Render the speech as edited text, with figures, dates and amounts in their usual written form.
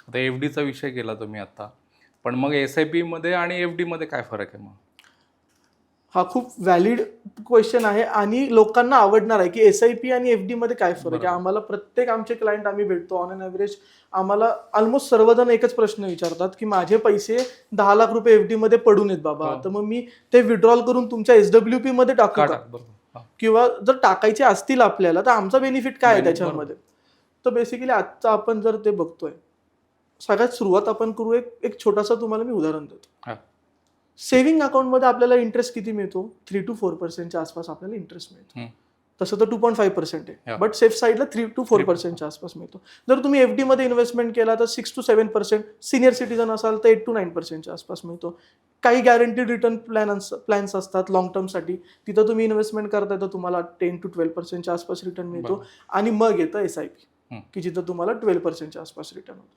आता एफ-डीचा विषय केला तुम्ही आता, पण मग एस-आय-पी मध्ये आणि एफ-डी मध्ये काय फरक आहे मग? हा खूप व्हॅलिड क्वेश्चन आहे आणि लोकांना आवडणार आहे की एस-आय-पी आणि एफ-डी मध्ये काय फरक आहे. बरोबर. आम्हाला प्रत्येक आमचे क्लायंट आम्ही भेटतो ऑन अन ॲव्हरेज आम्हाला ऑलमोस्ट सर्वजण एकच प्रश्न विचारतात की माझे पैसे 10 लाख रुपये एफ-डी मध्ये पडून आहेत बाबा, हो. तर मग मी ते विड्रॉल करून तुमच्या एस-डब्ल्यू-पी मध्ये टाकू का? बरोबर. हा. किंवा जर टाकायचे असतील आपल्याला तर आमचा बेनिफिट काय आहे Benefit त्याच्यामध्ये. तर बेसिकली आजचा आपण जर ते बघतोय, सगळ्यात सुरुवात आपण करू एक छोटासा तुम्हाला मी उदाहरण देतो. हा. सेव्हिंग अकाउंटमध्ये आपल्याला इंटरेस्ट किती मिळतो? 3 to 4% आसपास आपल्याला इंटरेस्ट मिळतो. तसं तर 2.5% आहे, Yeah. बट सेफ साईडला 3 to 4% आसपास मिळतो. जर तुम्ही एफ-डी मध्ये इन्व्हेस्टमेंट केला तर 6 to 7%, सिनियर सिटीजन असाल तर 8 to 9% आसपास मिळतो. काही गॅरंटीड रिटर्न प्लॅन्स असतात लॉंग टर्मसाठी, तिथं तुम्ही इन्व्हेस्टमेंट करताय तर तुम्हाला 10 to 12% आसपास रिटर्न मिळतो. आणि मग येतं एस-आय-पी की जिथं तुम्हाला 12% आसपास रिटर्न होतो.